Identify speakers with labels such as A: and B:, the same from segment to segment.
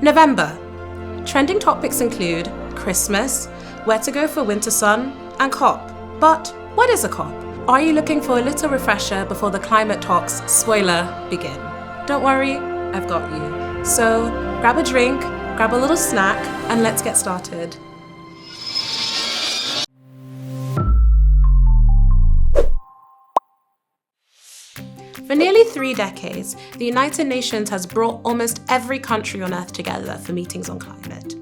A: November. Trending topics include Christmas, where to go for winter sun, and COP. But what is a COP? Are you looking for a little refresher before the climate talks, spoiler, begin? Don't worry, I've got you. So grab a drink, grab a little snack, and let's get started. For nearly 3 decades, the United Nations has brought almost every country on Earth together for meetings on climate.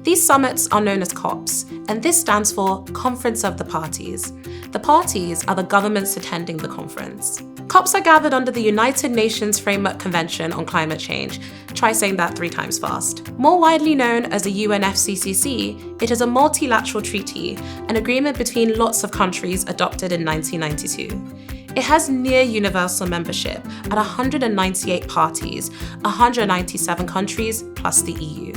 A: These summits are known as COPs, and this stands for Conference of the Parties. The parties are the governments attending the conference. COPs are gathered under the United Nations Framework Convention on Climate Change. Try saying that 3 times fast. More widely known as the UNFCCC, it is a multilateral treaty, an agreement between lots of countries adopted in 1992. It has near universal membership at 198 parties, 197 countries plus the EU.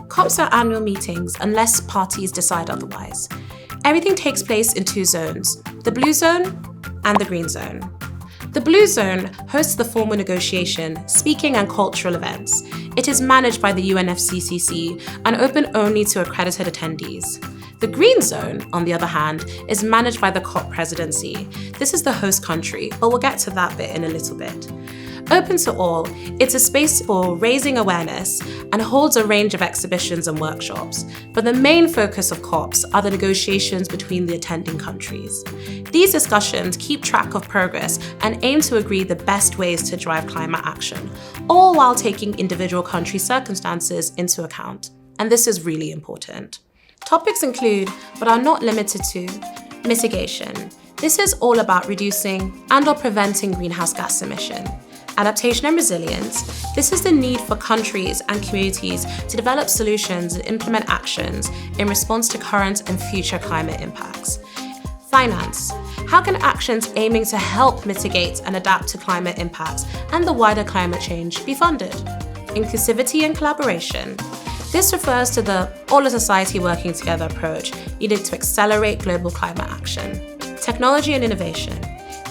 A: COPs are annual meetings unless parties decide otherwise. Everything takes place in 2 zones, the blue zone and the green zone. The blue zone hosts the formal negotiation, speaking and cultural events. It is managed by the UNFCCC and open only to accredited attendees. The green zone, on the other hand, is managed by the COP presidency. This is the host country, but we'll get to that bit in a little bit. Open to all, it's a space for raising awareness and holds a range of exhibitions and workshops, but the main focus of COPs are the negotiations between the attending countries. These discussions keep track of progress and aim to agree the best ways to drive climate action, all while taking individual country circumstances into account. And this is really important. Topics include, but are not limited to, mitigation. This is all about reducing and/or preventing greenhouse gas emission. Adaptation and resilience. This is the need for countries and communities to develop solutions and implement actions in response to current and future climate impacts. Finance. How can actions aiming to help mitigate and adapt to climate impacts and the wider climate change be funded? Inclusivity and collaboration. This refers to the all of society working together approach needed to accelerate global climate action. Technology and innovation.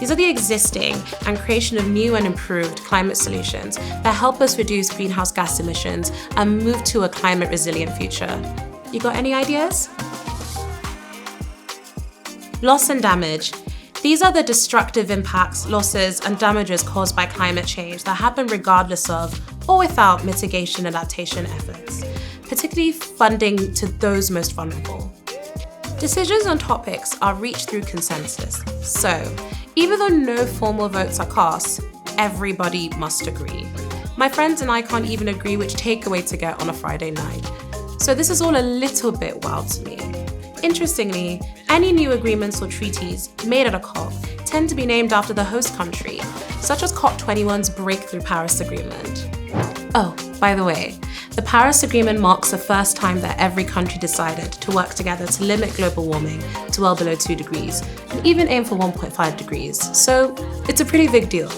A: These are the existing and creation of new and improved climate solutions that help us reduce greenhouse gas emissions and move to a climate resilient future. You got any ideas? Loss and damage. These are the destructive impacts, losses, and damages caused by climate change that happen regardless of or without mitigation and adaptation efforts, particularly funding to those most vulnerable. Decisions on topics are reached through consensus. So, even though no formal votes are cast, everybody must agree. My friends and I can't even agree which takeaway to get on a Friday night. So this is all a little bit wild to me. Interestingly, any new agreements or treaties made at a COP tend to be named after the host country, such as COP21's Breakthrough Paris Agreement. Oh, by the way, the Paris Agreement marks the first time that every country decided to work together to limit global warming to well below 2 degrees, and even aim for 1.5 degrees, so it's a pretty big deal.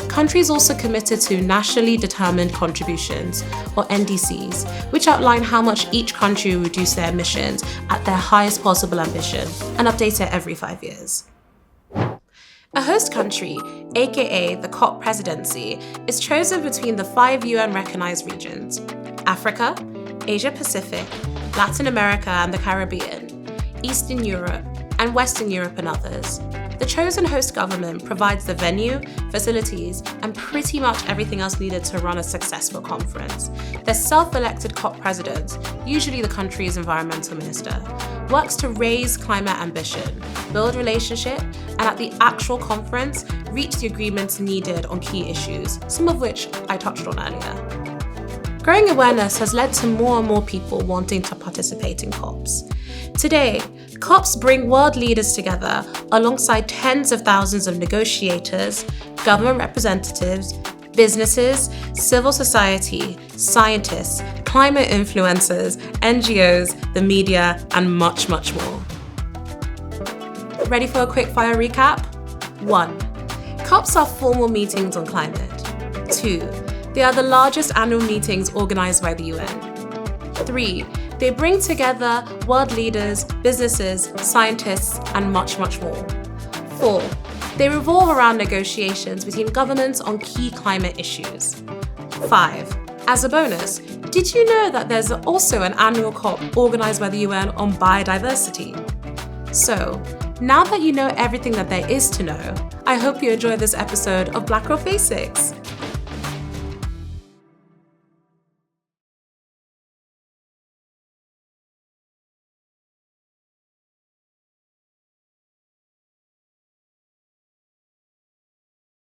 A: Countries also committed to nationally determined contributions, or NDCs, which outline how much each country will reduce their emissions at their highest possible ambition, and update it every 5 years. A host country, aka the COP presidency, is chosen between the 5 UN-recognized regions: Africa, Asia Pacific, Latin America and the Caribbean, Eastern Europe, and Western Europe and others. The chosen host government provides the venue, facilities, and pretty much everything else needed to run a successful conference. The self-elected COP president, usually the country's environmental minister, works to raise climate ambition, build relationship, and at the actual conference, reach the agreements needed on key issues, some of which I touched on earlier. Growing awareness has led to more and more people wanting to participate in COPs. Today, COPs bring world leaders together alongside tens of thousands of negotiators, government representatives, businesses, civil society, scientists, climate influencers, NGOs, the media, and much, much more. Ready for a quick fire recap? 1. COPs are formal meetings on climate. 2. They are the largest annual meetings organized by the UN. 3. They bring together world leaders, businesses, scientists, and much, much more. 4. They revolve around negotiations between governments on key climate issues. 5. As a bonus, did you know that there's also an annual COP organised by the UN on biodiversity? So, now that you know everything that there is to know, I hope you enjoy this episode of BlackRock Basics.